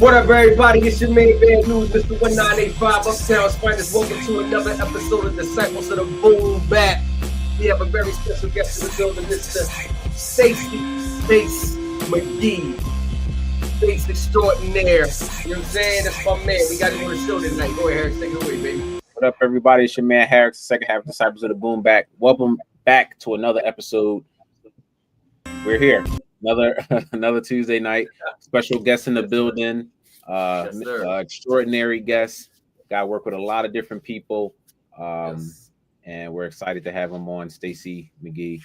What up, everybody? It's your main band news, Mr. 1985 Uptown's finest. Welcome to another episode of Disciples of the Boom Bap. We have a very special guest in the building, Mr. Stacy Space McGee. Space extraordinaire. You know what I'm saying? That's my man. We got him on the show tonight. Go ahead, Harris. Take it away, baby. What up, everybody? It's your man, Harris, the second half of Disciples of the Boom Bap. Welcome back to another episode. We're here. Another Tuesday night. Special guest in the building. Extraordinary guest. Got to work with a lot of different people. And we're excited to have him on, Stacy McGee.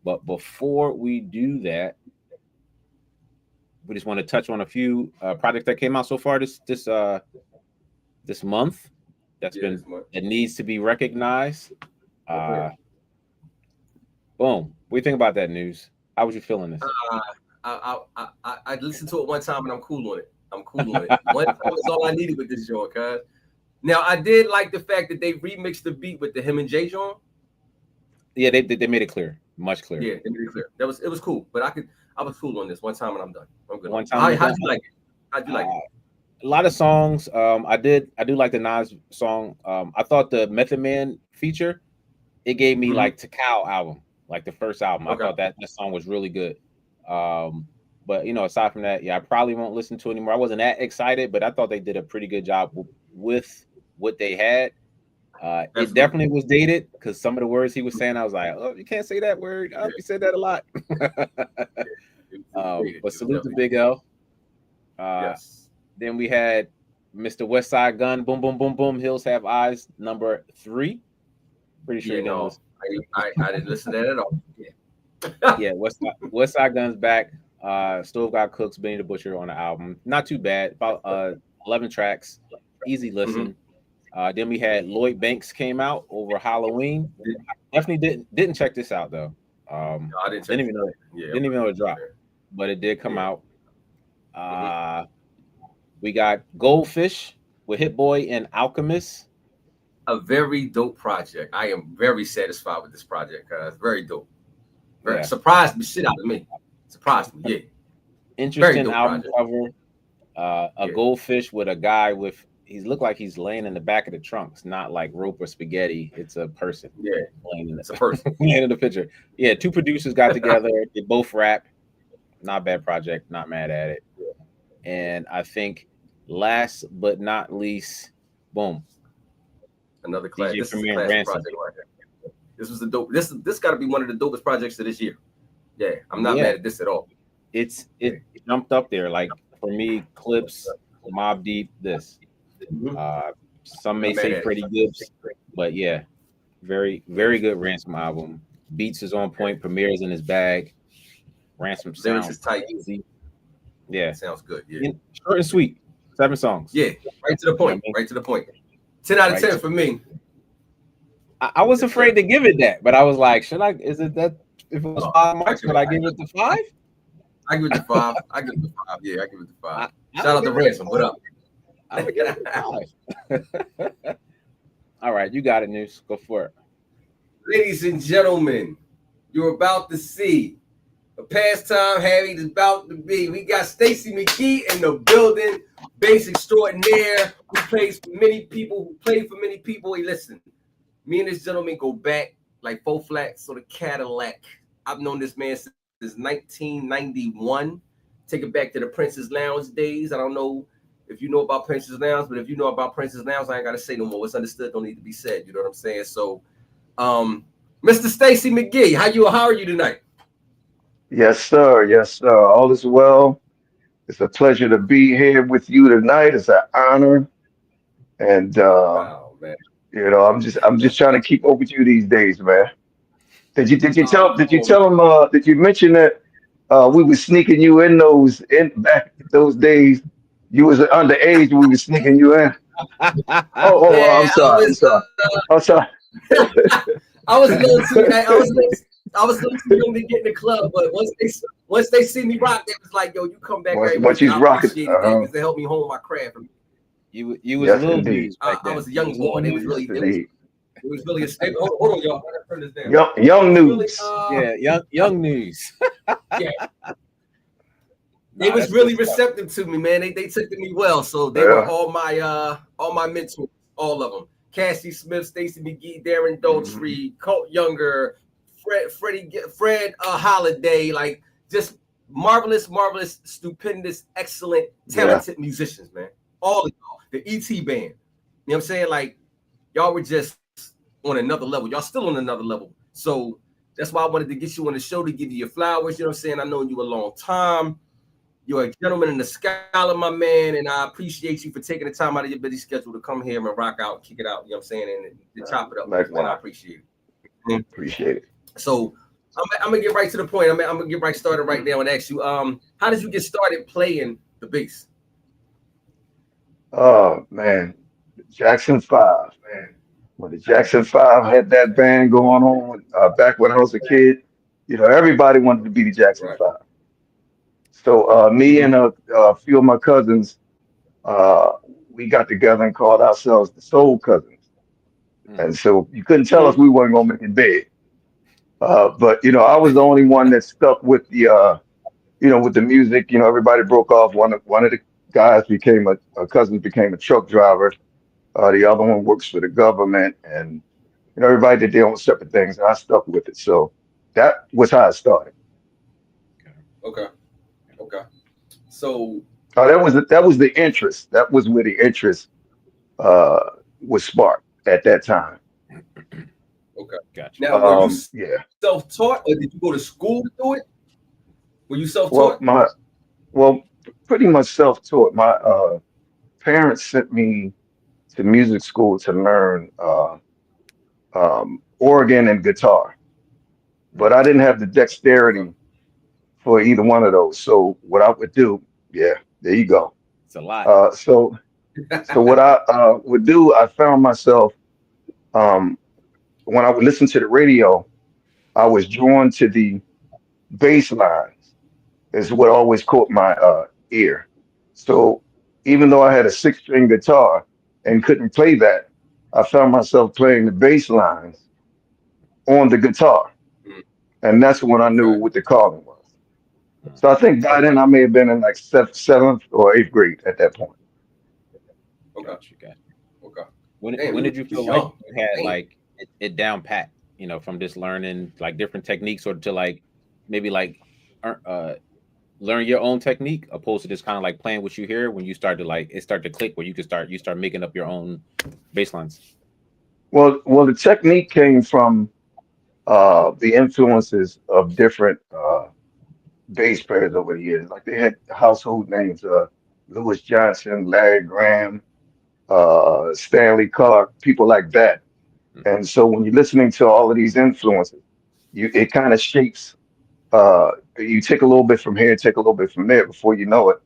But before we do that, we just want to touch on a few projects that came out so far this month. That needs to be recognized. Boom. What do you think about that news? How was you feeling this? I listened to it one time and I'm cool on it. That was all I needed with this joint, cuz. Now I did like the fact that they remixed the beat with the him and Jay joint. Yeah, they made it clear, much clearer. Yeah, they made it clear. It was cool, but I was cool on this one time and I'm done. I'm good. One time. How'd you like it? How'd you like it? A lot of songs. I do like the Nas song. I thought the Method Man feature, it gave me like Takao album. Like the first album, okay. I thought that song was really good. But aside from that, I probably won't listen to it anymore. I wasn't that excited, but I thought they did a pretty good job with what they had. It definitely was dated because some of the words he was saying, I was like, oh, you can't say that word. Oh, you said that a lot. But salute to Big L. Yes. Then we had Mr. West Side Gun, Boom Boom Boom Boom, Hills Have Eyes, number 3. Pretty sure you know. I didn't listen to that at all. Yeah, West Side Gun's back. Stove Got Cooks, Benny the Butcher on the album. Not too bad. About 11 tracks. Easy listen. Then we had Lloyd Banks came out over Halloween. Definitely didn't check this out though. No, I didn't even know it dropped, but it did come out. We got Goldfish with Hit Boy and Alchemist. A very dope project. I am very satisfied with this project, guys. Very dope. Surprised the shit out of me. Surprised me, yeah. Interesting album cover. A goldfish with a guy with, he looked like he's laying in the back of the trunk. It's not like rope or spaghetti. It's a person. Yeah, it's a person laying in the picture. Yeah, 2 producers got together. They both rap. Not bad project. Not mad at it. And I think last but not least, boom. Another class. This is a classic project right here. This was the dope. This got to be one of the dopest projects of this year. Yeah, I'm not mad at this at all. It jumped up there. Like for me, Clips, Mobb Deep, this. Some may say Freddie Gibbs, but yeah, very, very good Ransom album. Beats is on point. Premier's in his bag. Ransom sounds is tight. Easy. Yeah, sounds good. Yeah, short and sweet. 7 songs. Yeah, right to the point. Right to the point. 10 out of 10 for me. I was afraid to give it that, but I was like, should I? Is it that? If it was 5 marks, would I give it the 5? I give it the 5. I give it the 5. Yeah, I give it the 5. Shout out to Ransom. What up? I would give it the 5. All right, you got it, News. Go for it. Ladies and gentlemen, you're about to see a pastime Harry is about to be. We got Stacy McGee in the building, bass extraordinaire, who plays for many people, Hey, listen, me and this gentleman go back like 4 flats on the Cadillac. I've known this man since 1991. Take it back to the Princess Lounge days. I don't know if you know about Princess Lounge, but if you know about Princess Lounge, I ain't got to say no more. What's understood don't need to be said. You know what I'm saying? So, Mr. Stacy McGee, how are you tonight? Yes, sir. Yes, sir. All is well. It's a pleasure to be here with you tonight. It's an honor. And wow, man. I'm just trying to keep up with you these days, man. Did you tell him did you mention that we were sneaking you in back those days? You was underage, we were sneaking you in. I'm sorry. I'm sorry. I was a little too young to get in the club, but once they see me rock, they was like, "Yo, you come back." Once you rocking, because they helped me hone my craft. You was a little dude. I was a young boy. It was really a staple. Hold on, y'all. I gotta turn this down. Young news. Young news. Yeah. They Nah, was that's good really stuff. receptive to me, man. They took to me well. So they were Yeah. all my mentors, all of them. Cassie Smith, Stacey McGee, Darren Hmm. Daltrey, Colt Younger, Fred Holiday, like just marvelous, stupendous, excellent, Yeah. talented musicians, man. All of y'all. The ET band. You know what I'm saying? Like y'all were just on another level. Y'all still on another level. So that's why I wanted to get you on the show to give you your flowers. You know what I'm saying? I known you a long time. You're a gentleman in the scholar, my man, and I appreciate you for taking the time out of your busy schedule to come here and rock out, kick it out. You know what I'm saying, and to chop it up with us, man. I Likewise. appreciate it. Appreciate it. So I'm gonna get right to the point. I'm gonna get right started right now and ask you, how did you get started playing the bass? Oh man, Jackson Five. When the Jackson Five had that band going on back when I was a kid, everybody wanted to be the Jackson Right. Five. So me Mm-hmm. and a few of my cousins, uh, we got together and called ourselves the Soul Cousins. Mm. And so you couldn't tell us Mm-hmm. we weren't gonna make it big. But I was the only one that stuck with with the music. Everybody broke off. One of the guys became a cousin became a truck driver. The other one works for the government, and everybody did their own separate things, and I stuck with it. So that was how it started. Okay. Okay. Okay. So That was the interest. That was where the interest uh, was sparked at that time. okay. Gotcha. Now, were you Yeah. self-taught or did you go to school to do it? Were you self-taught? Well, pretty much self-taught. My parents sent me to music school to learn organ and guitar, but Mm. I didn't have the Okay. dexterity for either one of those. So what I would do, yeah, there you go. It's a lot. So what I would do, I found myself um, when I would listen to the radio, I was drawn to the bass lines. Is what always caught my ear. So even though I had a six-string guitar and couldn't play that, I found myself playing the bass lines on the guitar, Mm, and that's when I knew okay. what the calling was. Mm. So I think by then Okay. I may have been in like seventh or eighth grade at that point. Okay. Gotcha. Gotcha. Okay. Damn, When you did you was feel like young. you had Damn. like it down pat? From just learning like different techniques, or to like maybe like ear- uh learn your own technique, opposed to just kind of like playing what you hear. When you start to like it start to click, where you start making up your own bass lines. Well, the technique came from the influences of different bass players over the years. Like they had household names, Louis Johnson, Larry Graham, Stanley Clark, people like that. Mm-hmm. And so when you're listening to all of these influences, it kind of shapes. You take a little bit from here, take a little bit from there. Before you know it,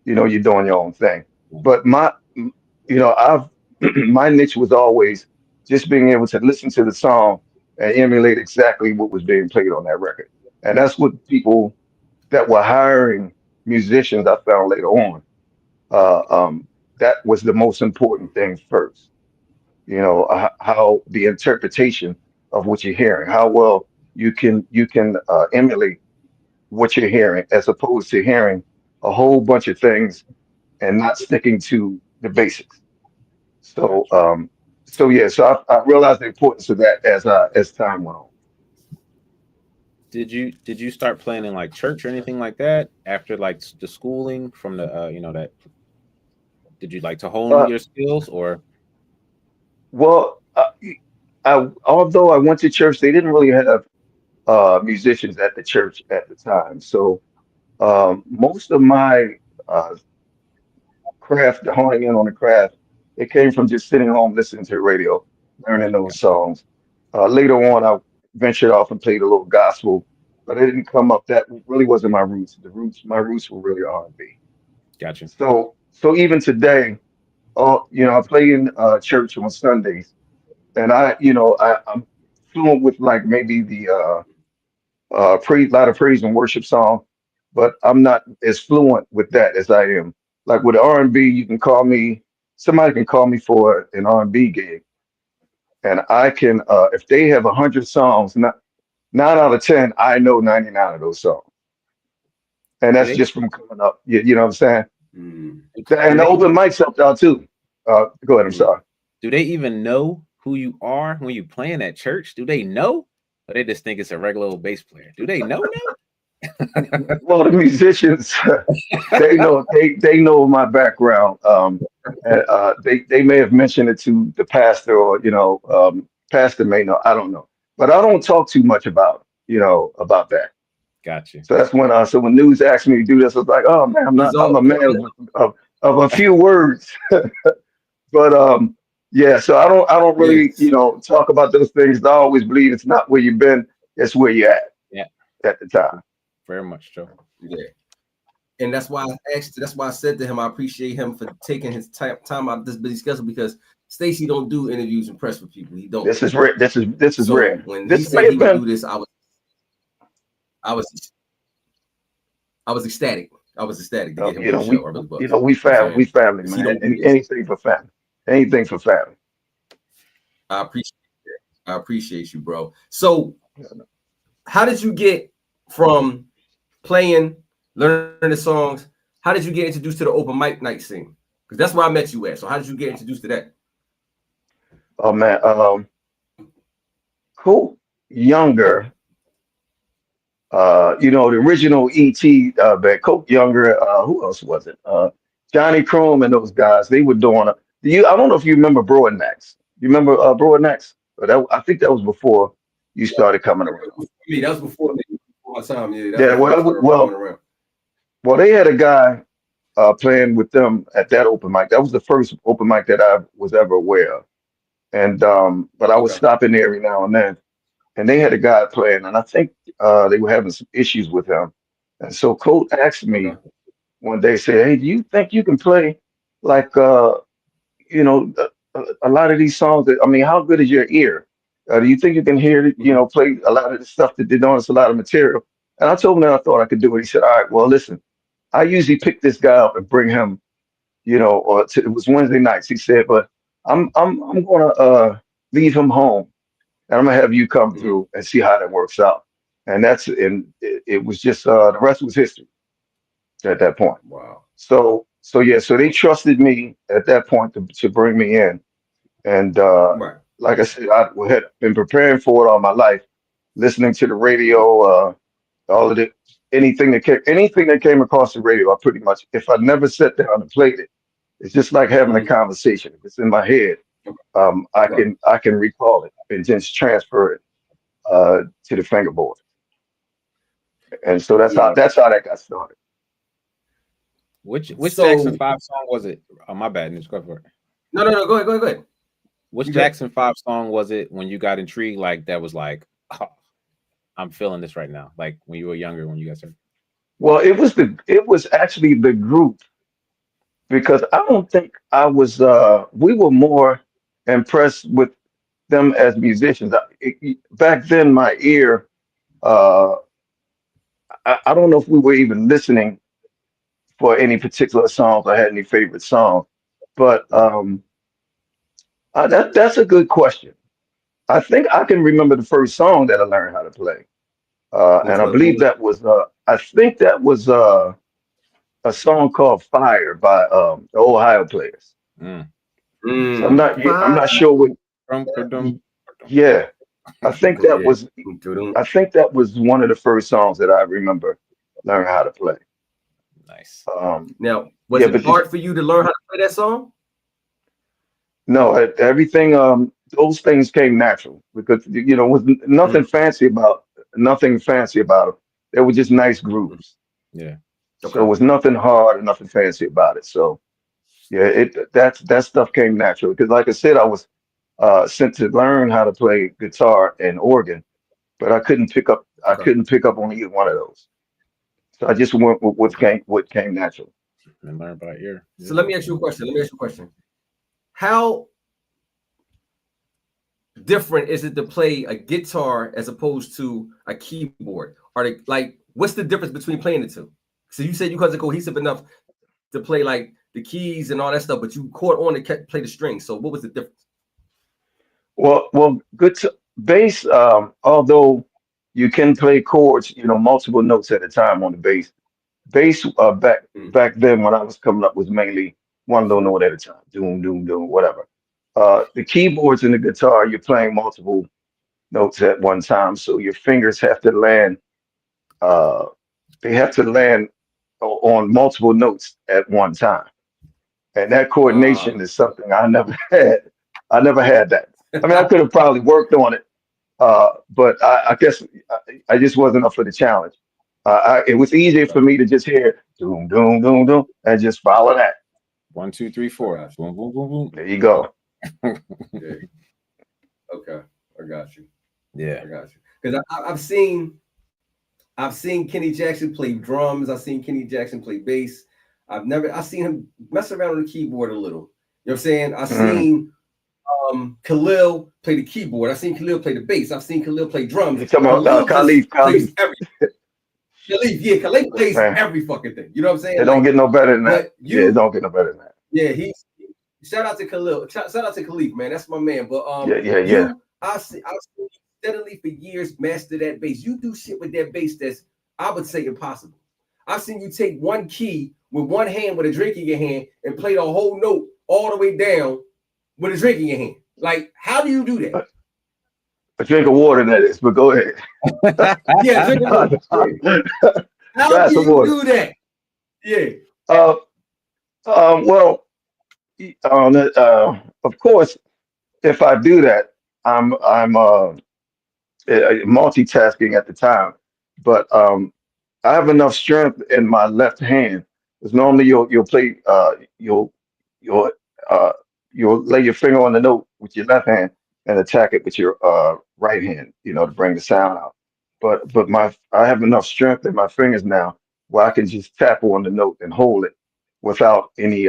you're doing your own thing. But I've my niche was always just being able to listen to the song and emulate exactly what was being played on that record. And that's what people that were hiring musicians I found later on. Uh, um, that was the most important thing first. How the interpretation of what you're hearing, how well you can emulate what you're hearing, as opposed to hearing a whole bunch of things and not sticking to the basics. So Gotcha. I realized the importance of that as time went on. Did you start playing in like church or anything like that after like the schooling from the that did you like to hone Uh, your skills or well, although I went to church, they didn't really have musicians at the church at the time. So most of my uh, craft, honing in on the craft, it came from just sitting home listening to the radio, learning those songs. Later on, I ventured off and played a little gospel, but it didn't come up. That really wasn't my roots. My roots were really R&B. gotcha? So even today, I play in church on Sundays, and I'm fluent with like maybe the praise, lot of praise and worship song, but I'm not as fluent with that as I am. Like with R&B, you can call me, somebody can call me for an R&B gig, and I can, if they have 100 songs, 9 out of 10, I know 99 of those songs. and Do that's they just from coming up. You know what I'm saying? Mm, do And the they open mics helped out too. Go ahead. I'm mm. sorry. do they even know who you are when you playing at church? Do they know? Or they just think it's a regular old bass player? Do they know Well, the musicians, they know my background. And, they may have mentioned it to the pastor, or pastor may know. I don't know, but I don't talk too much about about that. Gotcha. So that's when when news asked me to do this, I was like, oh man, He's I'm all. a man of a few words. But yeah, so I don't really Yes. talk about those things. I always believe it's not where you've been, it's where you're Yeah, at the time. very much so. Yeah. And that's why I asked. That's why I said to him, I appreciate him for taking his time out of this busy schedule because Stacy don't do interviews and press with people. He don't. This is rare. This is So rare. when he This may said he have would been, do this, I was I was ecstatic. I was ecstatic to get him on the show. I really was. we You know what I'm we saying? family, Because he man, don't do and this. anything for family, anything for family. I appreciate it. I appreciate you, bro. So how did you get from playing, learning the songs? How did you get introduced to the open mic night scene? Because that's where I met you at. So how did you get introduced to that? Oh man, Colt Younger, the original ET band, Colt Younger. Who else was it? Johnny Chrome and those guys. They were doing. I don't know if you remember Bro and Max. You remember Bro and Max? But I think that was before you started coming around. Me, that was before me, before my time. Yeah, that's Yeah, before I started coming around. they had a guy playing with them at that open mic. That was the first open mic that I was ever aware of. And but I was Okay. stopping there every now and then, and they had a guy playing, and I think they were having some issues with him. And so Colt asked me Okay. one day, said, "Hey, do you think you can play like a lot of these songs? I mean, how good is your ear? Do you think you can hear, Hmm. play a lot of the stuff that they know? It's a lot of material." And I told him that I thought I could do it. He said, "All right, well, listen, I usually pick this guy up and bring him, it was Wednesday nights." He said, "But I'm gonna leave him home, and I'm gonna have you come Hmm. through and see how that works out." And it was just the rest was history at that point. Wow. So yeah, so they trusted me at that point to bring me in, and Right. like I said, I had been preparing for it all my life, listening to the radio, all of it, anything that came across the radio. I pretty much, if I never sat down and played it, it's just like having a Hmm. conversation. If it's in my head, Right. I can recall it and just transfer it to the fingerboard. And so Yeah. that's how that got started. Which Jackson So 5 song was it? Oh, my bad. Just go for it. no. Go ahead. Go ahead. Go ahead. Which You good? Jackson 5 song was it when you got intrigued? Like that was like, oh, I'm feeling this right now. Like when you were younger, when you guys heard. Well, it was actually the group, because I don't think I was we were more impressed with them as musicians. Back then my ear, uh I don't know if we were even listening for any particular songs or had any favorite songs, but Right. that's a good question. I think I can remember the first song that I learned how to play, Which and I was what believe was that was I think that was a song called "Fire" by the Ohio Players. Mm. So I'm fire. not sure what. Dum, dum, dum. Yeah, I think Go that yeah. was I think that was one of the first songs that I remember learning how to play. Nice. Now, was Yeah, it but hard for you to learn how to play that song? no, everything those things came natural because was Mm. nothing fancy about them. They were just nice Mm. grooves. Yeah. So it Okay. was nothing hard and nothing fancy about it. So yeah, that stuff came natural because like I said, I was sent to learn how to play guitar and organ, but I Okay. couldn't pick up on either one of those. So I just went with Okay. what came natural. And learn by ear. So Yeah. let me ask you a question. Let me ask you a question. How different is it to play a guitar as opposed to a keyboard? Are they like what's the difference between playing the two? So you said you wasn't cohesive enough to play like the keys and all that stuff, but you caught on to play the strings. So what was the difference? Good bass. Although you can play chords, multiple notes at a time on the bass. bass back Mm. back then when I was coming up was mainly one low note at a time, doom, doom, doom, whatever. The keyboards and the guitar, you're playing multiple notes at one time, so your fingers have to land. Uh, they have to land on multiple notes at one time, and that coordination Ah. is something I never had. I never had that. I mean, I could have probably worked on it, but I guess I just wasn't up for the challenge. It was easier Okay. for me to just hear doom, doom, doom, doom, and just follow that. 1, 2, 3, I 4. got you. Boom, boom, boom, There you go. boom. Yeah. Okay. I got you. Yeah. I got you. Because I've seen Kenny Jackson play drums. I've seen Kenny Jackson play bass. I've seen him mess around on the keyboard a little. You know what I'm saying? I've Mm. seen Khalil play the keyboard. I've seen Khalil play the bass. I've seen Khalil play drums. You talking about Khalil just Khalif? plays Khalif, every Khalil, yeah, Khalil plays man, every fucking thing. You know what I'm it saying? don't Like, get no better than that. but Yeah, it you, don't get no better than that. yeah, he's shout out to Khalil. Shout out to Khalif, man. That's my man. But Yeah, yeah, yeah. I've seen you steadily for years master that bass. You do shit with that bass that's I would say impossible. I've seen you take one key with one hand with a drink in your hand and play the whole note all the way down with a drink in your hand. Like, how do you do that? A drink of water, that is. But go ahead. Yeah, drink of water. Yeah. How do Glass of you water. do that? Yeah. Uh, well, of course, if I do that, I'm multitasking at the time, but I have enough strength in my left hand. Because normally you'll play you'll uh, you'll lay your finger on the note with your left hand and attack it with your right hand, to bring the sound out. But my I have enough strength in my fingers now where I can just tap on the note and hold it without any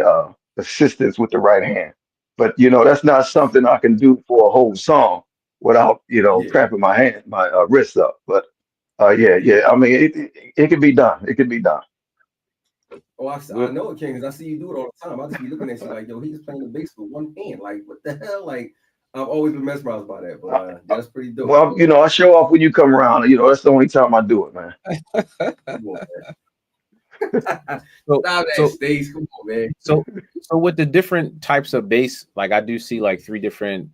assistance with the right hand. But that's not something I can do for a whole song without Yeah. cramping my wrists up. But yeah, Yeah. yeah. I mean, it can be done. It can be done. Oh, I What know it can because I see you do it all the time. I'll just be looking at you like, yo, he's playing the bass with one hand. Like, what the hell? Like, I've always been mesmerized by that. But Uh, uh, that's pretty dope. well, I show off when you come around. That's the only time I do it, man. Come on, man. so Stop that, so Stace. Come on, man. so so with the different types of bass, like I do see like three different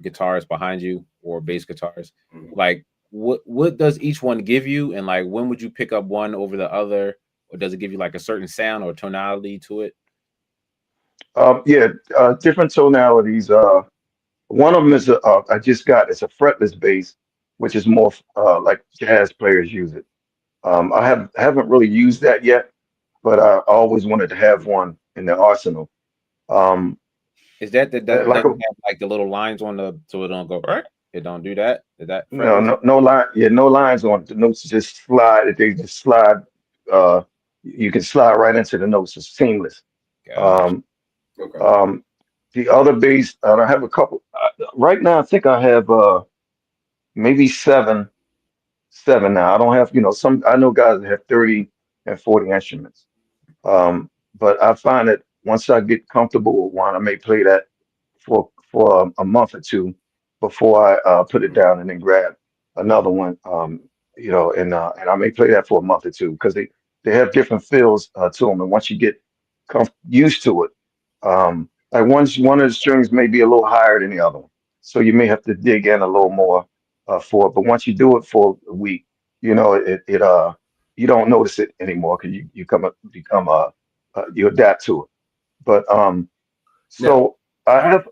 guitars behind you or bass guitars. Mhm. Like what does each one give you, and like when would you pick up one over the other, or does it give you like a certain sound or tonality to it? Yeah, different tonalities. One of them is I just got it's a fretless bass, which is more like jazz players use it. I haven't really used that yet, but I always wanted to have one in the arsenal. Um, Is that like doesn't a have like the little lines on the so it don't go right? It don't do that? Is that no, fretless? no line, yeah, no lines on it. The notes just slide. They just slide. Uh, you can slide right into the notes. It's seamless. Gosh. Um, Okay. um, the other bass, I have a couple. Right now, I think I have maybe seven now. I don't have, some. I know guys that have 30 and 40 instruments. But I find that once I get comfortable with one, I may play that for a month or two before I put it Mhm. down and then grab another one. And I may play that for a month or two because they have different feels to them, and once you get used to it, like one of the strings may be a little higher than the other one, so you may have to dig in a little more for it. But once you do it for a week, you don't notice it anymore because you become you adapt to it. But Now, so I have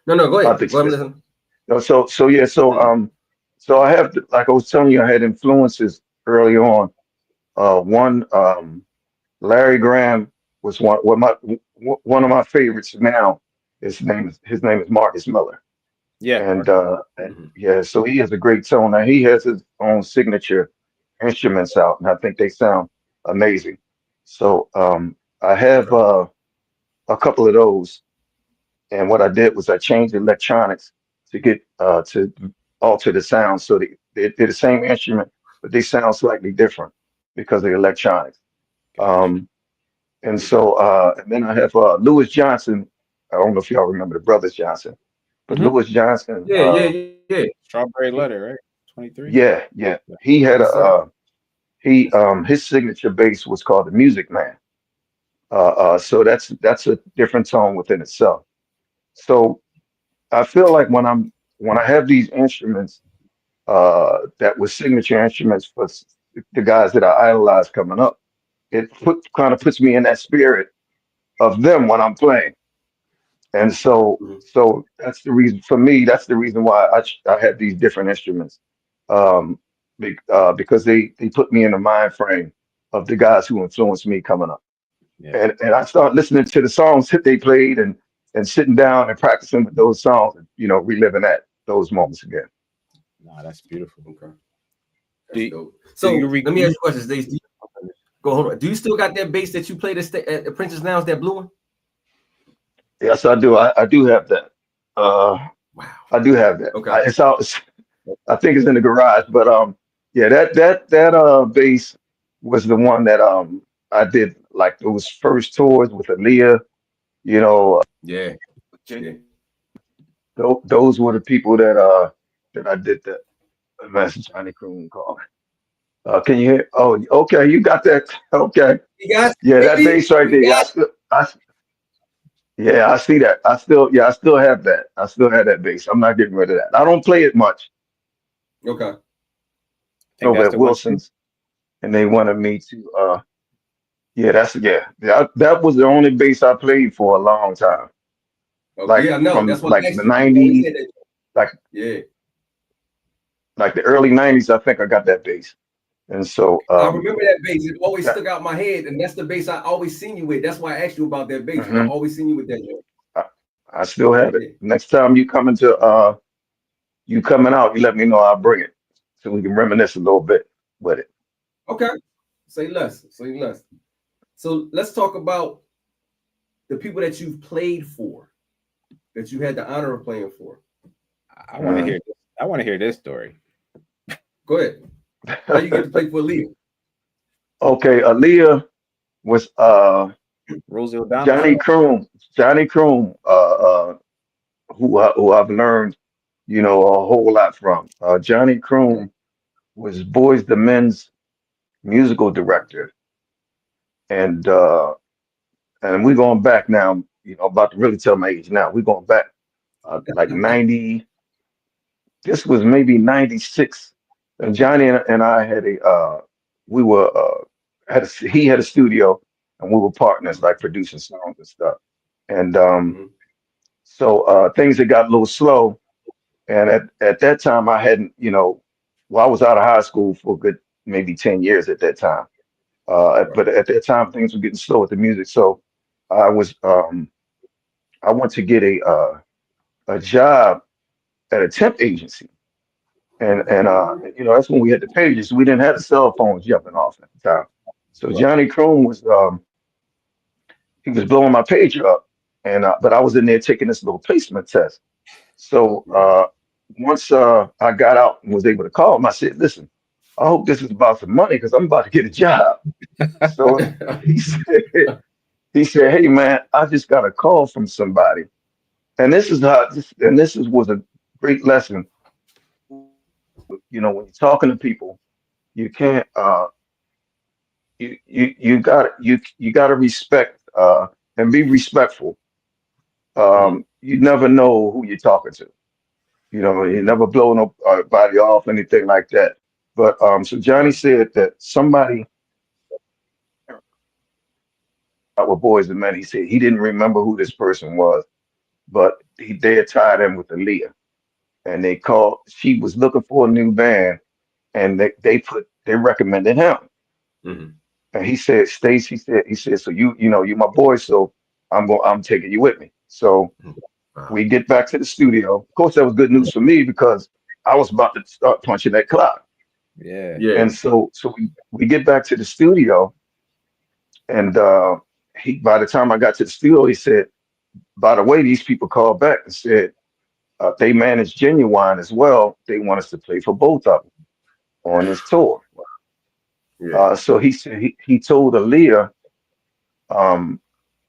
no, go I ahead. think Go ahead and this. listen. No, so yeah, Mm. so I have like I was telling you, I had influences early on. One Larry Graham was one of my favorites now. His name is Marcus Miller, Yeah, and Marcus. Mhm. yeah, so he has a great tone. Now he has his own signature instruments out, and I think they sound amazing. So I have Okay. a couple of those, and what I did was I changed the electronics to get to alter the sound so they're the same instrument, but they sound slightly different because of the electronics. Gosh. Um, and Okay. so and then I have Lewis Johnson. I don't know if y'all remember the Brothers Johnson, but Hmm. Lewis Johnson, Yeah. Strawberry he- letter, right? 23. yeah, yeah, Yeah. he had Yes, sir. he his signature bass was called the Music Man. So that's a different tone within itself. So I feel like when I have these instruments that were signature instruments for the guys that I idolize coming up, kind of puts me in that spirit of them when I'm playing. And so that's the reason for me. That's the reason why I have these different instruments, um, because they put me in the mind frame of the guys who influenced me coming up. Yeah. And I started listening to the songs that they played and sitting down and practicing with those songs, and reliving those moments again. Nah, that's beautiful. Okay, Do that's you, dope. do So you let me ask re- you a question, Stacey. Go hold on. Do you still got that bass that you played at Princess Lounge, that blue one? Yes, I do. I do have that. Uh, Wow. I do have that. Okay. It's out. I think it's in the garage, but yeah, that bass was the one that I did like those first tours with Aaliyah. You know, Yeah. Yeah. Virginia. Those were the people that I did that. Master Johnny Croon call. Can you hear? Oh, okay, you got that. Okay, You guys, yeah, that baby. bass right We there. Yeah, got yeah, I see that. I still have that. I still have that bass. I'm not getting rid of that. I don't play it much it. Okay. think over that's at the one too? Wilson's, and they wanted me to. Yeah, that was the only bass I played for a long time. Oh, Like yeah, I know. from That's what I like asked the you. You always '90s, said that. like Yeah. the early '90s. I think I got that bass, and so I remember that bass. It always that, stuck out my head, and that's the bass I always seen you with. That's why I asked you about that bass, because I mhm, always seen you with that joint. I, I still have it. Yeah. Next time you coming out, you let me know. I'll bring it so we can reminisce a little bit with it. Okay. Say less. Say less. So let's talk about the people that you've played for, that you had the honor of playing for. I want to Mm. hear this. I want to hear this story. Go ahead. How you get to play for Leah? Okay, Aaliyah was Rosie O'Donnell Johnny show. Croom, Johnny Croom, who I've learned, a whole lot from. Johnny Croom was Boys the Men's musical director, and we're going back now. About to really tell my age now. We're going back like 90. This was maybe 96. And Johnny and I had we were he had a studio, and we were partners, like producing songs and stuff. And Mhm. so things had got a little slow. And at that time, I hadn't, well, I was out of high school for a good maybe 10 years at that time. Right. But at that time, things were getting slow with the music. So I was, I went to get a job at a temp agency. That's when we had the pages. We didn't have the cell phones jumping off at the time. So Right. Johnny Kroon he was blowing my pager up. But I was in there taking this little placement test. So Right. once I got out and was able to call him, I said, "Listen, I hope this is about some money because I'm about to get a job." So he said, "Hey man, I just got a call from somebody, and this was a great lesson. When you're talking to people, you can't you got to respect and be respectful. Mhm. You never know who you're talking to. You Mhm. never blow nobody off, anything like that. But so Johnny Right. said that somebody with Boys and Men, he said he didn't remember who this person was, but they had tied him with Aaliyah, and they called. She was looking for a new band, and they recommended him. Mhm. And he said, Stace, he said, so you my boy, so I'm taking you with me. So Mhm. Wow. we get back to the studio. Of course, that was good news for me because I was about to start punching that clock. Yeah. And Yeah. so we get back to the studio, and by the time I got to the studio, he said, by the way, these people called back and said they manage Genuine as well. They want us to play for both of them on this tour. Yeah. So he said he told Aaliyah um,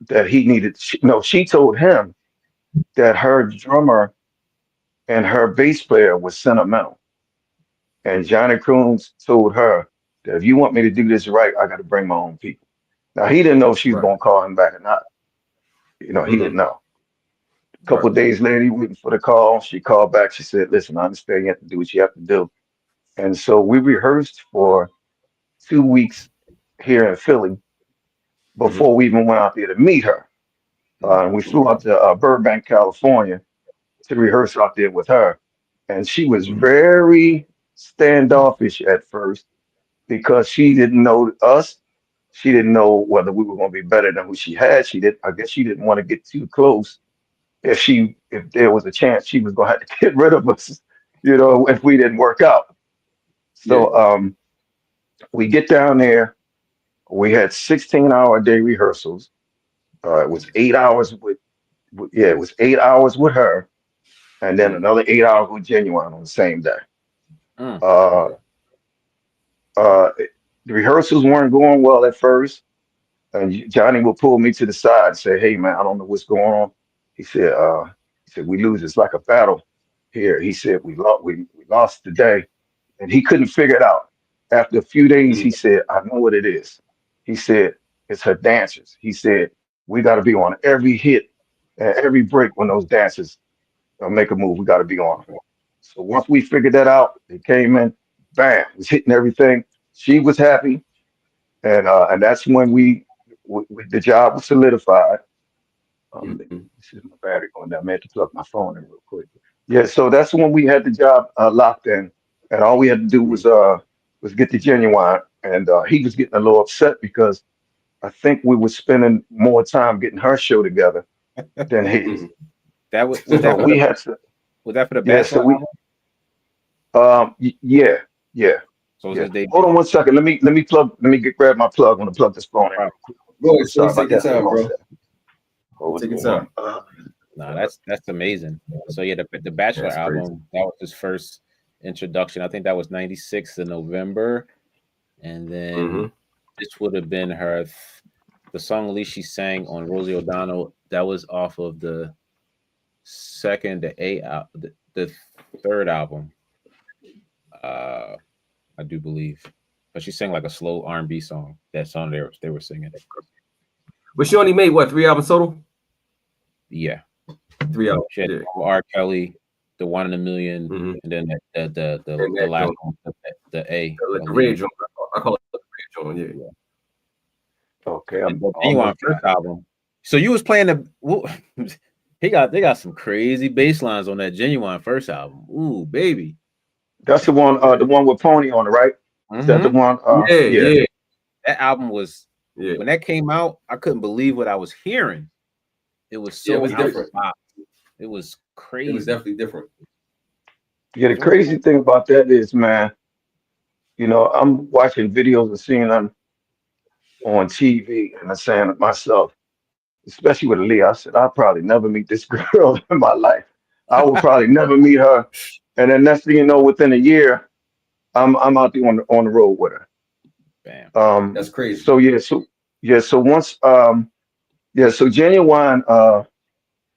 that he needed. No, she told him that her drummer and her bass player was sentimental, and Mhm. Johnny Coons told her that if you want me to do this right, I got to bring my own people. Now he didn't know if she was Right. gonna call him back or not. He didn't Mm-hmm. know. A Right. couple of days later, he waiting for the call. She called back. She said, "Listen, I understand you have to do what you have to do." And so we rehearsed for 2 weeks here in Philly Mm-hmm. before we even went out there to meet her. And we flew Okay. out to Burbank, California, to rehearse out there with her. And she was Mm-hmm. very standoffish at first because she didn't know us. She didn't know whether we were going to be better than who she had. She did. I guess she didn't want to get too close. If there was a chance she was going to have to get rid of us, if we didn't work out. Yeah. So we get down there. We had 16-hour day rehearsals. It was 8 hours yeah, it was 8 hours with her, and then Mm-hmm. another 8 hours with Genuine on the same day. Mm. Uh, Okay. the rehearsals weren't going well at first, and Johnny would pull me to the side and say, "Hey, man, I don't know what's going on." He said, "We lose. It's like a battle here." He said, "We lost today," and he couldn't figure it out. After a few days, he Mm-hmm. said, "I know what it is." He said, "It's her dancers." He said, "We got to be on every hit and every break when those dancers make a move. We got to be on." So once we figured that out, they came in, bam, was hitting everything. She was happy, and that's when the job was solidified. Mm-hmm. This is my battery going down. I had to plug my phone in real quick. Yeah, so that's when we had the job locked in, and all we had to do was get the Genuine, and he was getting a little upset because I think we were spending more time getting her show together than his. Mm-hmm. That was So that for we the had to, was that for the yeah. Bachelor So we, album? yeah, yeah, So it was yeah. his Hold debut. on one second. Let me grab my plug. I'm gonna plug this phone in Right. real quick. Go ahead, I'm Shorty. sorry about Take your that. Hold time, on a bro. second. Hold Take your on. time. No, that's amazing. So yeah, the Yeah, Bachelor that's crazy. album, that was his first introduction. I think that was 96 in November. And Mm-hmm. then this would have been the song at least she sang on Rosie O'Donnell. That was off of the second, the third album. Uh, I do believe, but she sang like a slow R&B song. That song they were singing. But she only made what, 3 albums total? Yeah, 3 albums. she had Yeah. R. Kelly, the One in a Million, Mm-hmm. and then And the that last joint, one, the A, like the red Aaliyah. joint. I call it the red joint. Yeah. Yeah, Okay, and I'm the Genuine almost first got it. album. So you was playing they got some crazy bass lines on that Genuine first album. Ooh, baby. That's the one with Pony on it, right? Is that the Hmm. one? Yeah, Yeah. yeah, That album was yeah. when that came out, I couldn't believe what I was hearing. It was Yeah, it so was out the different. box. It was It was crazy. definitely different. Yeah, the So what crazy thing about that is, man, I'm watching videos and seeing them on TV, and I'm saying to myself, especially with Aaliyah, I said, I'll probably never meet this girl in my life. I will probably never meet her. And then next thing you know, within a year, I'm out there on the road with her. bam. That's crazy. So so once so Genuine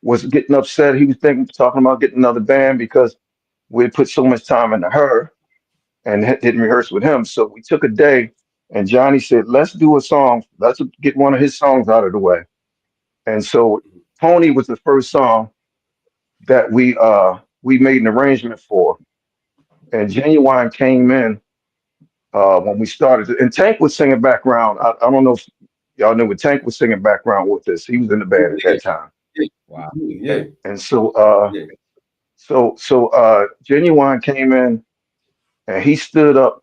was getting upset. He was talking about getting another band because we put so much time into her and didn't rehearse with him. So we took a day, and Johnny said, "Let's do a song. Let's get one of his songs out of the way." And so Pony was the first song that we made an arrangement for, and Genuine came in when we started. And Tank was singing background. I don't know if y'all knew, but Tank was singing background with us. He was in the band at Yeah, that time. yeah, Wow. yeah, And so yeah. Genuine came in and he stood up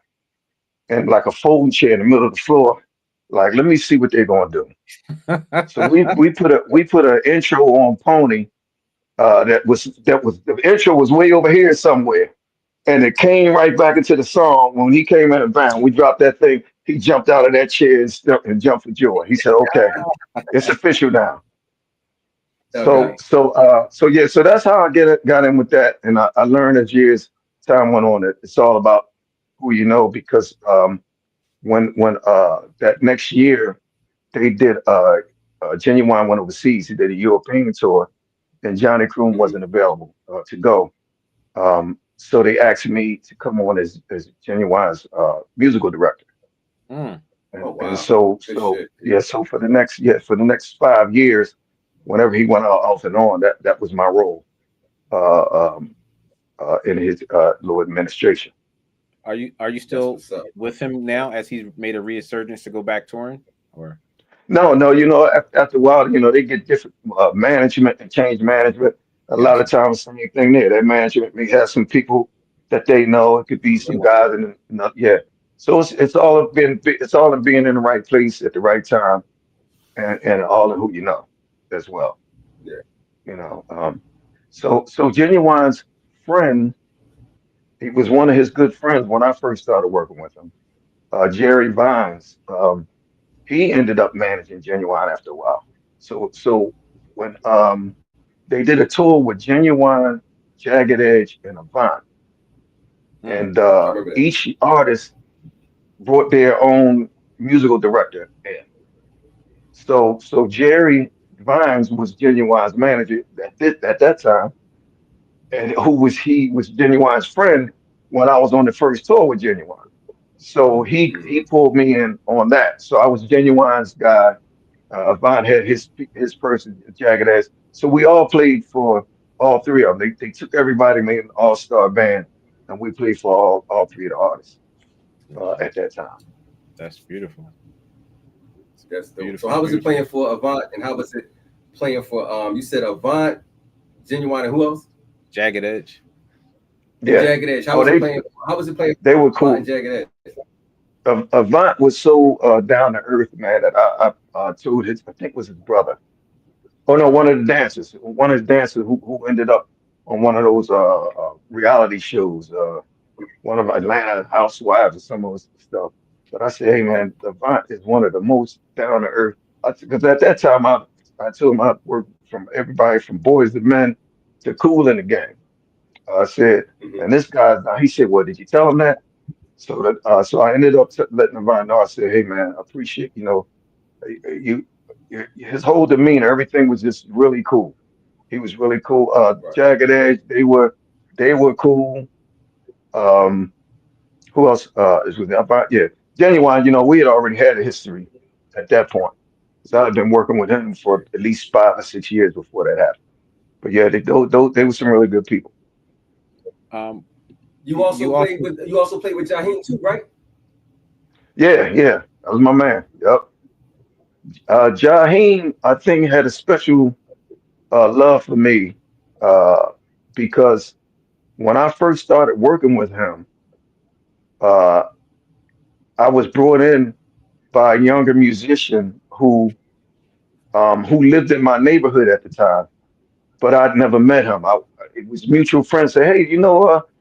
in like a folding chair in the middle of the floor, like, let me see what they're gonna do. So we put an intro on Pony that was the intro was way over here somewhere. And it came right back into the song. When he came in and bam, we dropped that thing. He jumped out of that chair and jumped for joy. He said, "Okay, it's official now." So Okay. yeah, so that's how I got in with that, and I learned as years time went on that it's all about who you know because when that next year they did Genuine went overseas. He did a European tour, and Johnny Croom Mm-hmm. wasn't available to go. So they asked me to come on as Genuine's musical director. Mm. Oh And wow. so Good so shit. yeah, so for the next 5 years, whenever he went off and on, that was my role in his little administration. Are you That's still what's up. with him now as he's made a resurgence to go back touring? Or No, no, after a while, they get different management and change management. A lot of gotcha. times, same thing there. That management may have some people that they know. It could be some guys, and yeah. So it's all in being in the right place at the right time, and all of who you know as well. Yeah. You know, so Genuine's friend, he was one of his good friends when I first started working with him. Jerry Vines. He ended up managing Genuine after a while. So when they did a tour with Genuine, Jagged Edge, and Avant, Mm. and I remember that. each artist brought their own musical director in. So Jerry Vines was Genuine's manager at that time, and he was Genuine's friend when I was on the first tour with Genuine. So he Hmm. pulled me in on that. So I was Genuine's guy. Vaughn had his person, Jagged Edge. So we all played for all three of them. They took everybody, made an all-star band, and we played for all three of the artists at that time. That's beautiful. That's dope. So Beautiful, how was it beautiful. playing for Avant, and how was it playing for you said Avant, Genuine, and who else? Jagged Edge. And Yeah. Jagged Edge. How Oh, was it playing? How was it playing they were for Avant and cool. Jagged Edge? Avant was so down to earth, man, that I told I think it was his brother. Oh no, one of the dancers who ended up on one of those reality shows. One of Atlanta housewives or some of this stuff. But I said, hey man, Avant is one of the most down to earth. Because at that time, I told him I worked from everybody from boys to men to cool in the game. I said, Hmm. and this guy, he said, well, did you tell him that? So I ended up letting Avant know. I said, hey man, I appreciate you, his whole demeanor, everything was just really cool. He was really cool. Right. Jagged Edge, they were cool. Um, who else is with me? About yeah, Genuine. We had already had a history at that point. So I Yeah. had been working with him Right. for at least 5 or 6 years before that happened. But yeah, those they were some really good people. Um, You you also also played with Jaheim too, right? Yeah, yeah, that was my man. Yep. Jaheim, I think, had a special love for me uh, because when I first started working with him, uh, I was brought in by a younger musician who lived in my neighborhood at the time, but I'd never met him. It was mutual friends say, hey,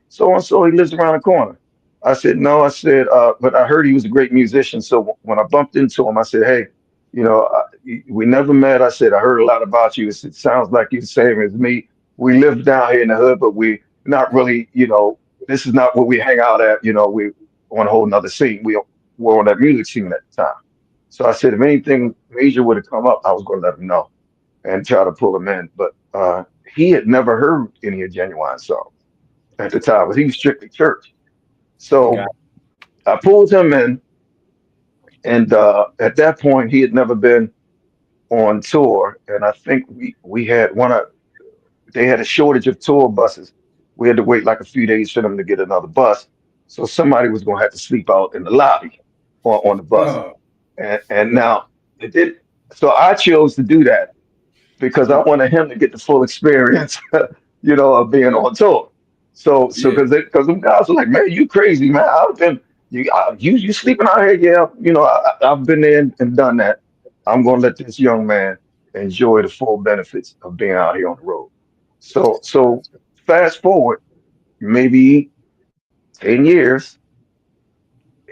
so and so, he lives around the corner. I said, no, I said, but I heard he was a great musician. So when I bumped into him, I said, hey, we never met. I said, I heard a lot about you. It sounds like you're the same as me. We live down here in the hood, but we not really, this is not what we hang out at. We on a whole nother scene. We were on that music scene at the time. So I said, if anything major would have come up, I was going to let him know and try to pull him in. But he had never heard any of Genuine songs at the time, but he was strictly church. got So I pulled him in, and at that point, he had never been on tour, and I think we had they had a shortage of tour buses. We had to wait like a few days for them to get another bus, so somebody was going to have to sleep out in the lobby on the bus. Oh, And okay. now it did. So I chose to do that because I wanted him to get the full experience, of being Okay. on tour. So Yeah. because them guys were like, man, you crazy, man. I've been you sleeping out here, yeah. I've been there and done that. I'm gonna let this young man enjoy the full benefits of being out here on the road. So fast forward maybe 10 years,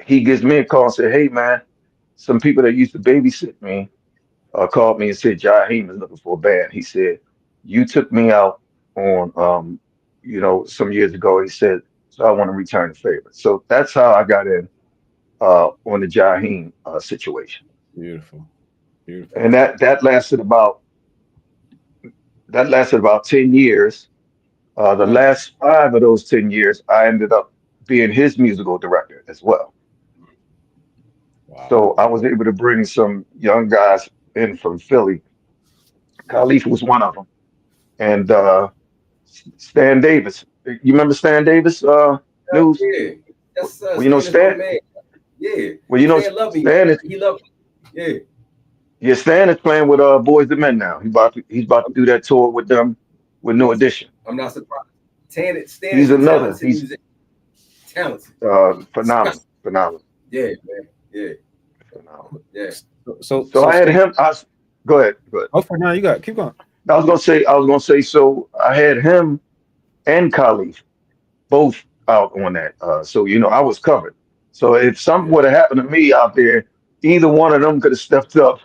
he gives me a call and said, hey man, some people that used to babysit me called me and said, Jaheim is looking for a band. He said, you took me out on, some years ago. He said, so I want to return the favor. So that's how I got in on the Jaheim situation. beautiful, beautiful. And that lasted about 10 years. The Mm. last 5 of those 10 years, I ended up being his musical director as well. Wow. So I was able to bring some young guys in from Philly. Khalif was one of them, and Stan Davis. You remember Stan Davis? News. Yeah. Yes, sir. Well, you know Stan is my Stan. man. Yeah. Well, you know Stan love me. Stan is. He love me. Yeah. Yeah, Stan is playing with Boys the Men now. He's about to do that tour with them with New Crazy. Edition. I'm not surprised. Stan He's is a another. talented He's music. Talented. phenomenal, Disgusting. phenomenal, Yeah, man. Yeah. phenomenal. Yeah. So I had Stan. him. Go ahead, go ahead. Oh, for now you got keep going. I was gonna say. So I had him and Khalif both out on that. So I was covered. So if something Yeah. would have happened to me out there, either one of them could have stepped up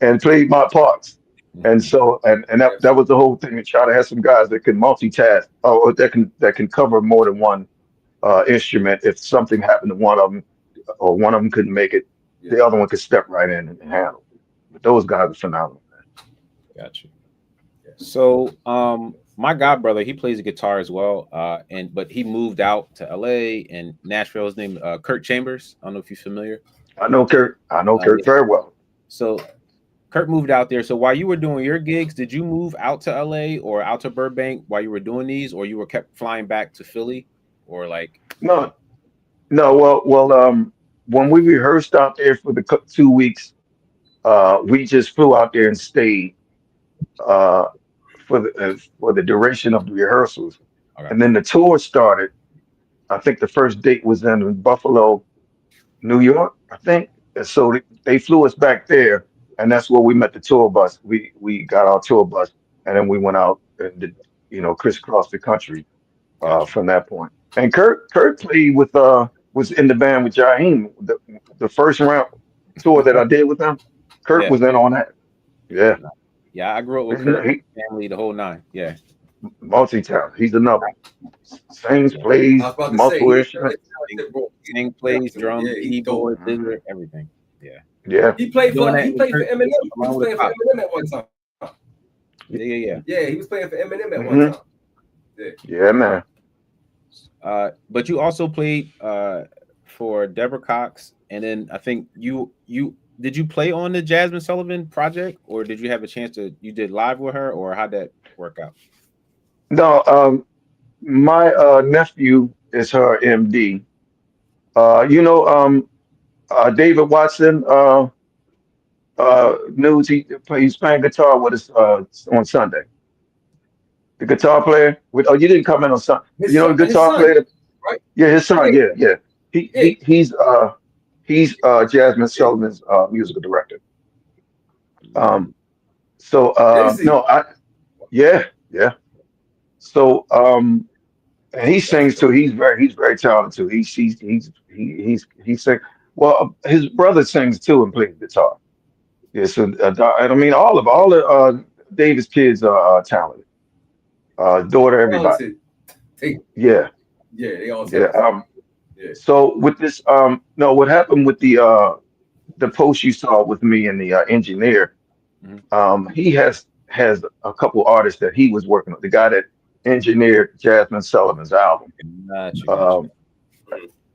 and played my parts. And Mhm. so and that was Absolutely. the whole thing. To try to have some guys that can multitask or that can cover more than one instrument. If something happened to one of them or one of them couldn't make it, Yeah. the other one could step right in and handle. But those guys are phenomenal. Got you. Yeah. So, my god brother, he plays the guitar as well. And but he moved out to LA and Nashville. His name Kurt Chambers. I don't know if you're familiar. I know Kurt. I know Yeah. Kurt very well. So Kurt moved out there. So while you were doing your gigs, did you move out to LA or out to Burbank while you were doing these, or you were kept flying back to Philly, or like? No, no. Well. When we rehearsed out there for the 2 weeks, we just flew out there and stayed uh, for the duration of the rehearsals, Okay, and then the tour started. I think the first date was in Buffalo, New York, I think. And so they flew us back there, and that's where we met the tour bus. We got our tour bus, and then we went out and did, crisscrossed the country got you. from that point. And Kurt played with was in the band with Jaheim. The first round tour that I did with him, Kurt Yeah, was in on that. Yeah, yeah. I grew up with he's Kurt he, family, the whole nine. Yeah, multi-talented. He's another one. Sings, yeah. I was plays about to say multiple he Sing, instruments. talented, bro. He's plays, exceptional. drums, Yeah, he's dope. keyboard, Mhm. scissor, everything. Yeah. Yeah, Doing that He with played for Kurt Eminem. He was along with playing for Pop. Eminem at one time. Yeah, yeah, yeah. Yeah, he was playing for Eminem at one hmm time. Yeah. yeah, man. But you also played for Deborah Cox, and then I think you did you play on the Jasmine Sullivan project, or did you have a chance to you did live with her, or how'd that work out? No, my nephew is her MD. David Watson, news. He's playing guitar with us on Sunday. The guitar player. You didn't come in on Sunday. The His guitar son, player. right? Yeah, his son. Yeah, Yeah, yeah. He yeah, he he's Jasmine yeah. Sullivan's musical director. Mm, Um, so Is he? no, yeah, yeah. So and he That's sings too. dope. He's very talented too. He sings. Well, his brother sings too and plays guitar. Yeah, so and I mean all the Davis kids are talented. Daughter, everybody. Talented. They, Yeah, they all yeah. talented. Yeah. So with this, no, what happened with the post you saw with me and the engineer? mhm. He has a couple artists that he was working with. The guy that engineered Jasmine Sullivan's album. Got you, got you. Um,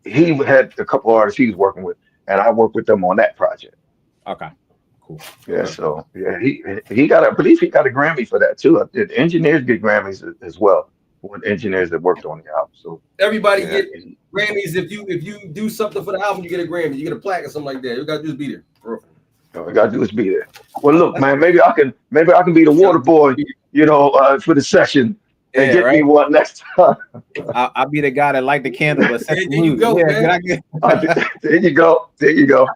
he had a couple artists he was working with, and I worked with them on that project. Okay, cool. Yeah, Okay. so yeah, he got I believe he got a Grammy for that too. The engineers get Grammys as well for the engineers that worked on the album. So Everybody yeah, get Grammys if you do something for the album, you get a Grammy, you get a plaque or something like that. You gotta just be there. For real. all we gotta do is be there. Well, look, That's man, maybe I can be the gotta water boy, be for the session and Yeah, get me right. one next time. I'll be the guy that light the candle but set there, the there you mood. go, Yeah, man. There you go. There you go.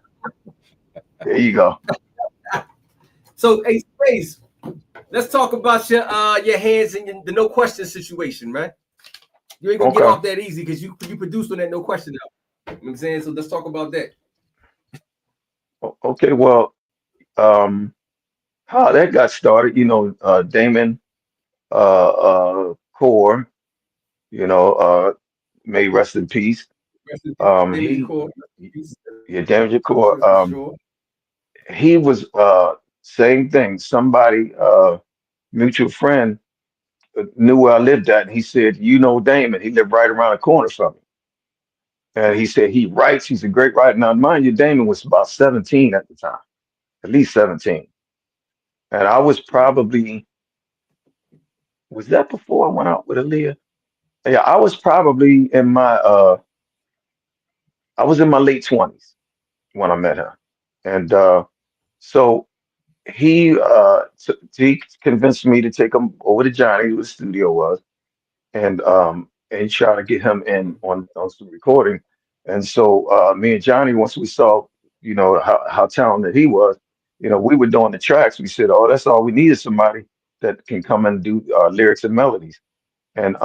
There you go. So, hey, Space, let's talk about your hands and the no question situation, man. You ain't gonna get Okay. off that easy because you produced on that no question album. You know what I'm saying? So let's talk about that. Okay. Well, um, how that got started, Damon Core, you know, uh, may rest in peace. Rest in peace, Damon He, Core. Peace. yeah, Damon Core. For sure. He was same thing. Somebody, mutual friend, knew where I lived at, and he said, "You know Damon? He lived right around the corner from me." And he said he writes. He's a great writer. Now, mind you, Damon was about 17 at the time, at least 17. And I was probably, was that before I went out with Aaliyah? Yeah, I was probably in my I was in my late 20s when I met her. And so he convinced me to take him over to Johnny, who the studio was, and try to get him in on some recording. And so me and Johnny, once we saw, how talented he was, we were doing the tracks. We said, oh, that's all we need is somebody that can come and do lyrics and melodies. And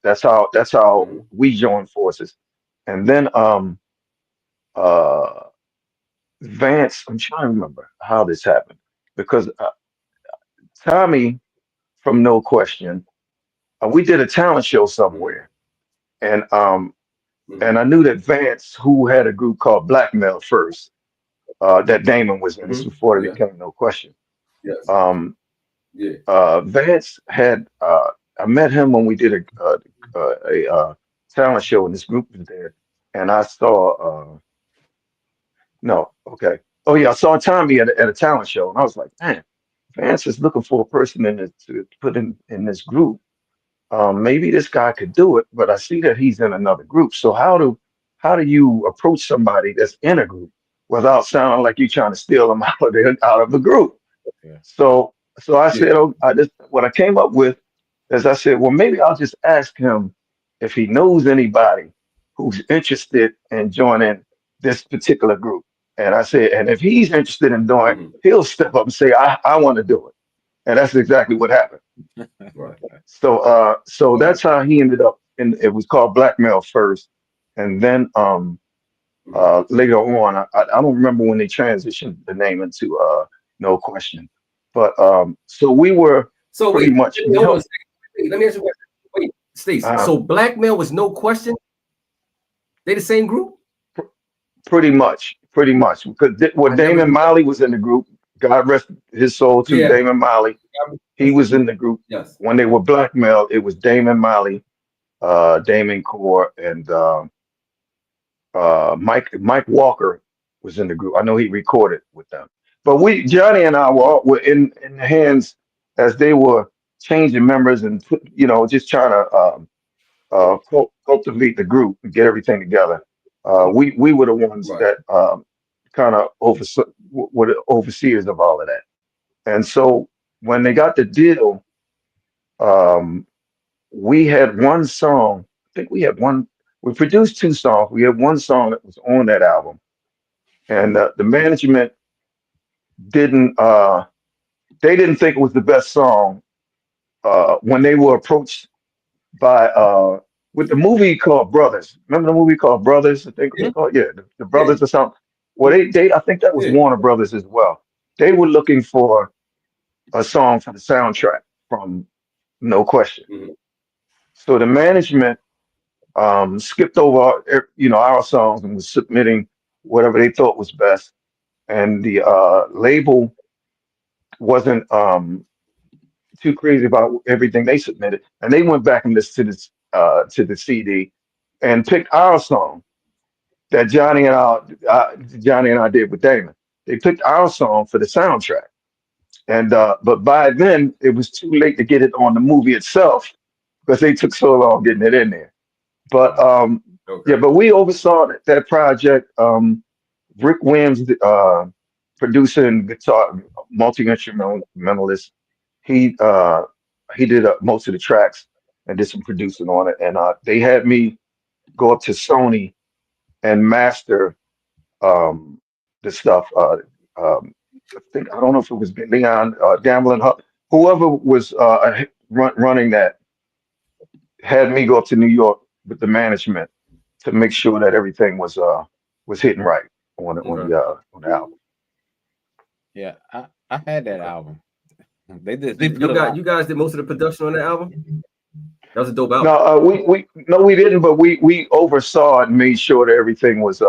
that's how Mhm. we joined forces. And then uh Vance, I'm trying to remember how this happened because Tommy from No Question, we did a talent show Mhm. somewhere, and um and Mhm. I knew that Vance, who had a group called Blackmail first, that Damon was in. This Mhm. before it Yeah. became No Question. Yes. Um, Yeah. Vance had I met him when we did a talent show, and this group was there, and I saw no, okay. Oh yeah, I saw Tommy at a talent show, and I was like, man, Vance is looking for a person to put in this group. Maybe this guy could do it, but I see that he's in another group. So how do you approach somebody that's in a group without sounding like you're trying to steal them out of the group? Yeah. So I said, Yeah. oh, what I came up with is I said, well, maybe I'll just ask him if he knows anybody who's interested in joining this particular group. And I said, and if he's interested in doing it, Mhm. he'll step up and say, I want to do it. And that's exactly what happened. Right. So Right. that's how he ended up in it was called Blackmail first. And then Mhm. later on, I don't remember when they transitioned the name into No Question. But so we were So pretty wait, much we hold on a helped second. Wait, let me ask you a question. Wait, Stace. uh, So blackmail was no question. They the same group? pr- pretty much because I never Damon knew that. Miley was in the group. God rest his soul too. Yeah. Damon Miley, he was in the group Yes. when they were blackmailed. It was Damon Miley, Damon Core, and Mike Walker was in the group. I know he recorded with them. But Johnny and I were in the hands as they were changing members and just trying to cultivate the group and get everything together. We were the ones Right. that kind of were the overseers of all of that. And so when they Okay. got the deal, um, we had one song. I think we had one. We produced two songs. We had one song that was on that album, and the management didn't. They didn't think it was the best song when they were approached by with the movie called Brothers. Remember the movie called Brothers? I think it was Yeah. called, yeah, the Yeah. Brothers or something. Well, Yeah. they I think that was Yeah. Warner Brothers as well. They were looking for a song for the soundtrack from No Question. Mhm. So the management skipped over our songs and was submitting whatever they thought was best. And the label wasn't too crazy about everything they submitted, and they went back and listened to the CD and picked our song that Johnny and I did with Damon. They picked our song for the soundtrack, and but by then it was too late to get it on the movie itself because they took so long getting it in there. But Wow. yeah, Okay. but we oversaw that project. Rick Williams, producer and guitar multi instrumentalist, he uh, he did most of the tracks and did some producing on it. And they had me go up to Sony and master um, the stuff. I think I don't know if it was Leon Gambling Hub, whoever was running that had me go up to New York with the management to make sure that everything was hitting right Okay. on the album. Yeah, I had that Okay. album. They put You a got lot. you guys did most of the production on that album? That was a dope album. No, we no, we didn't, but we oversaw it and made sure that everything was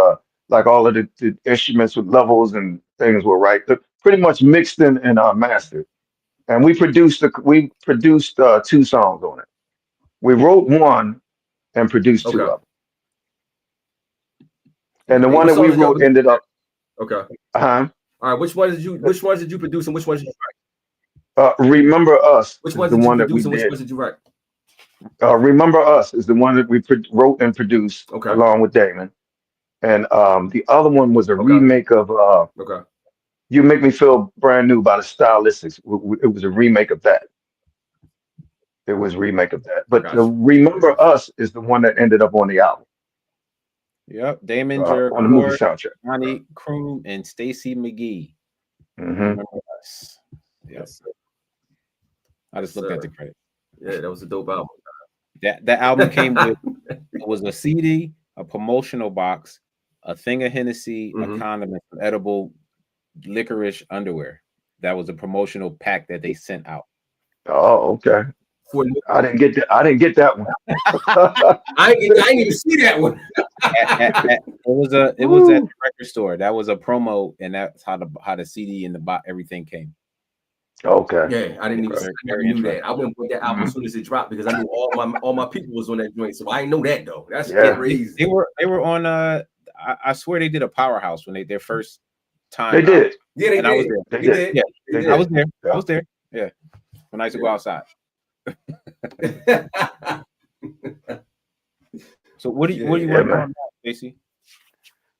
like all of the instruments with levels and things were right. Pretty much mixed and mastered. And we produced two songs on it. We wrote one and produced two Okay. of them. And the Hey, one what that we songs did y'all wrote produce? ended up. Okay. Uh-huh. All right. Which ones did you produce and which ones did you Remember Us which is ones the did you one that we produce and which did. ones did you write? Remember Us is the one that we wrote and produced Okay. along with Damon. And the other one was a Okay. remake of Okay. You Make Me Feel Brand New by the Stylistics. It was a remake of that. It was a remake of that. I But the got you. I Remember got you. Us is the one that ended up on the album, Yep. Damon, Jared on the movie Ford, soundtrack. Okay. Johnny Kroom, and Stacy McGee. Hmm. Remember us. Yep. Yes, sir. I Yes, just looked at sir. the credit. Yeah, that was a dope album. That album came with it was a CD, a promotional box, a thing of Hennessy, a Hmm. condom, and some edible licorice underwear. That was a promotional pack that they sent out. Oh, okay. For I didn't get that. I didn't get that one. I ain't even see that one. It was at Woo. the record store. That was a promo, and that's how the CD and the box everything came. Okay. Yeah, I didn't even. Okay. I Very, never very knew interesting. that. I went and put that album as Mhm. soon as it dropped because I knew all my people was on that joint. So I didn't know that though. That's Yeah, crazy. They were on I swear they did a Powerhouse when their first they time out. did. Yeah, they And I was did. there. They They did. did. Yeah, They They I did. was did. there. I Yeah. was there. Yeah. When I used to go outside. Yeah. So what are you Yeah, Yeah. working man. on now, Stacy?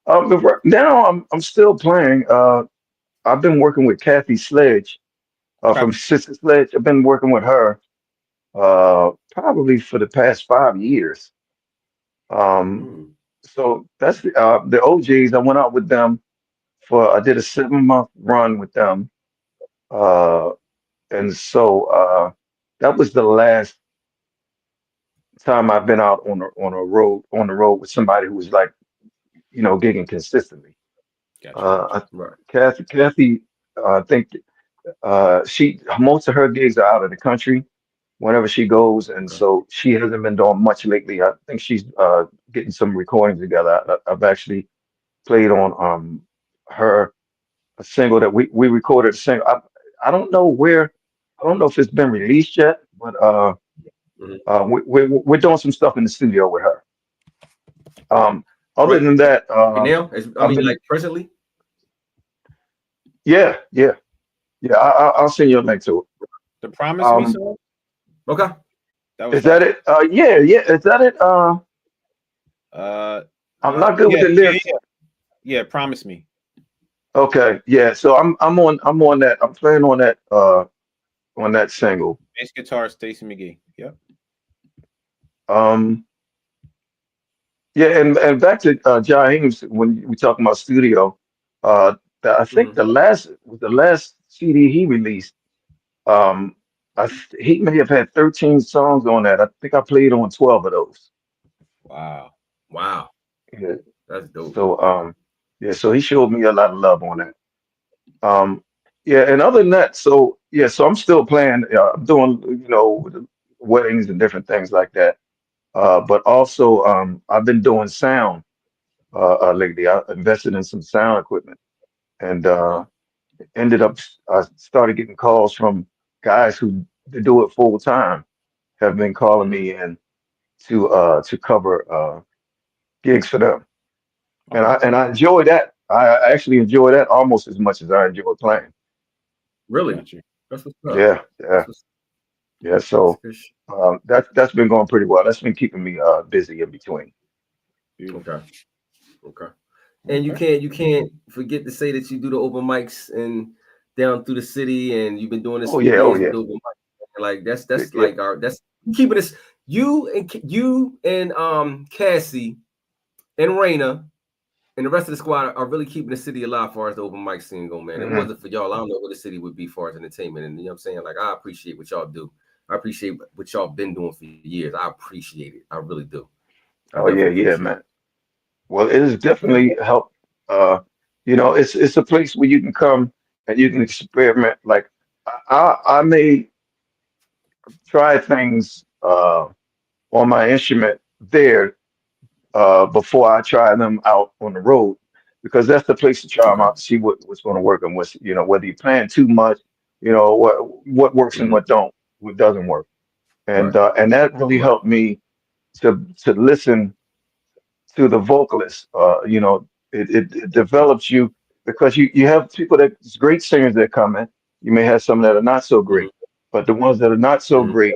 But now I'm still playing. I've been working with Kathy Sledge Okay. from Sister Sledge. I've been working with her probably for the past 5 years. Um, Mm, so that's the OJs. I went out with them I did a 7 month run with them. Uh, and so that was the last time I've been out on the road with somebody who was like, gigging consistently. Gotcha. Uh, right. Kathy, I think she most of her gigs are out of the country whenever she goes, and Okay. so she hasn't been doing much lately. I think she's getting some recordings together. I've actually played on her a single that we recorded a single. I don't know where, I don't know if it's been released yet, but Mhm. we're doing some stuff in the studio with her. Um, Other Right than that, now, I I've mean, been like presently. yeah, yeah, yeah. I'll send you a link to it. The Promise Me Um, song? Okay. That was is that fire. it? Yeah, yeah. Is that it? Uh I'm not good with yeah, the yeah, lyrics. yeah. Yeah, Promise Me. Okay, yeah. So I'm on that. I'm playing on that single. Bass guitar, Stacy McGee. Yep. Um, yeah, and back to Jaheim's when we talking about studio. I think Hmm. the last CD he released. Um, he may have had 13 songs on that. I think I played on 12 of those. Wow. Wow, Yeah. that's dope. So yeah, so he showed me a lot of love on that. Um, yeah, and other than that, so yeah, so I'm still playing. I'm doing weddings and different things like that. But also, I've been doing sound lately. I invested in some sound equipment and Okay. ended up I started getting calls from guys who do it full time. Have been calling Hmm. me in to cover gigs for them, and Okay. I enjoy that. I actually enjoy that almost as much as I enjoy playing. Really? Gotcha. That's what's up. Yeah, yeah, That's what's yeah. that's So good. Shit. that's been going pretty well. That's been keeping me busy in between. Beautiful. Okay. Okay. And Okay. you can't forget to say that you do the open mics and down through the city, and you've been doing this Oh for yeah, oh years with yeah, the open mics. Like yeah, that's yeah. like our that's keeping us you and Cassie and Raina and the rest of the squad are really keeping the city alive as far as the open mic scene go, man. If it Hmm. wasn't for y'all, I don't know what the city would be as far as entertainment. And you know what I'm saying? Like I appreciate what y'all do. I appreciate what y'all been doing for years. I appreciate it. I really do. I Oh yeah, definitely yeah, appreciate man. it. Well, it has definitely helped. It's a place where you can come and you can experiment. Like I may try things on my instrument there before I try them out on the road because that's the place to try them Okay. out to see what's going to work and whether you're playing too much, what works and Hmm. what doesn't work, Right. and that really Right. helped me to listen to the vocalist. it develops you because you have people that great singers that come in. You may have some that are not so Mhm. great, but the ones that are not so Mhm. great,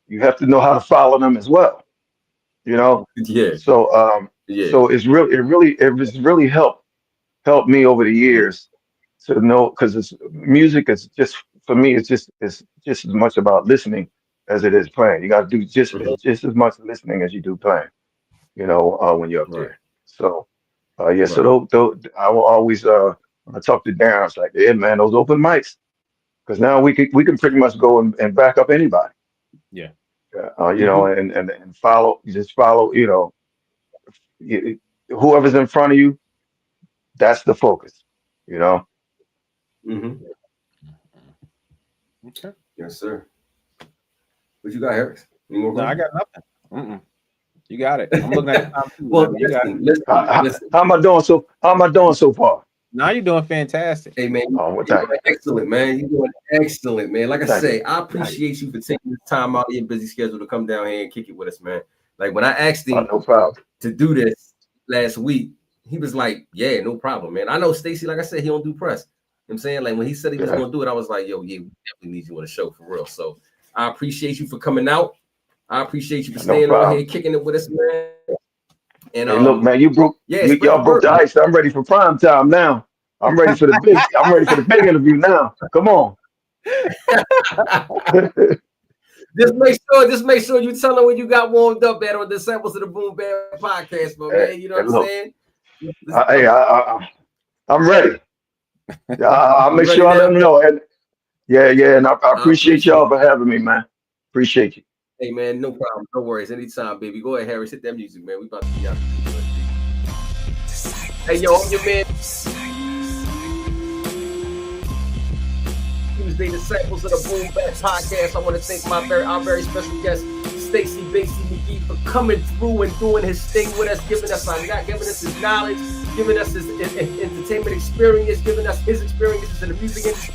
you have to know how to follow them as well. You know, Yeah. so Yeah. so it's really helped me over the Mhm. years to know because it's music is just for me it's just as much about listening as it is playing. You got to do Mhm. just as much listening as you do playing. When you're up Right. there. So yeah, so Right. I will always when I talk to Darren, I was like, yeah, man, those open mics because now we can pretty much go and back up anybody. Yeah. Mhm. And follow, you just follow, you, whoever's in front of you, that's the focus, you know. Mhm. Okay. Yes, sir. What you got, Harris? Any more No, I questions? got nothing. Mm-mm. You got it. I'm looking at the time too, Well, man. You got it. How am I doing so far? Now you're doing fantastic. hey man, Oh, well, you're thank doing you, excellent, man. You're doing excellent, man. Like I thank you, say, I thank you. appreciate you for taking the time out of your busy schedule to come down here and kick it with us, man. Like when I asked him No problem. to do this last week, he was like, yeah, no problem, man. I know Stacy, like I said, he don't do press. You know what I'm saying? Like when he said he was Yeah, gonna do it, I was like, yo, yeah, we definitely need you on the show for real. So I appreciate you for coming out. I appreciate you for no staying on here, problem. kicking it with us, man. And Hey, look, man, yeah, spread the y'all broke word, the man. ice. I'm ready for prime time now. I'm ready for the big interview now. Come on. Just make sure you tell them when you got warmed up at on Disciples of the Boom Band podcast, my Hey, man. You know hey, what I'm look, saying? I'm ready. Yeah, I'll You make ready sure I let now? them know. And yeah, and I I appreciate appreciate y'all it. for having me, man. Appreciate you. Hey man, no problem. No worries. Anytime, baby. Go ahead, Harris. Hit that music, man. We about to be out. Hey yo, I'm your man. Tuesday Disciples of the Boom Bap podcast. I want to thank our very special guest, Stacy Basie McGee, for coming through and doing his thing with us, giving us his knowledge, giving us his entertainment experience, giving us his experiences in the music industry.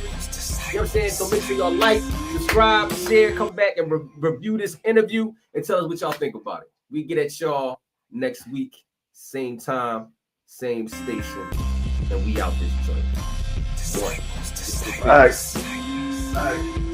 You know what I'm saying? So make sure y'all like, subscribe, share, come back and review this interview and tell us what y'all think about it. We get at y'all next week, same time, same station, and we out this joint. One. All right.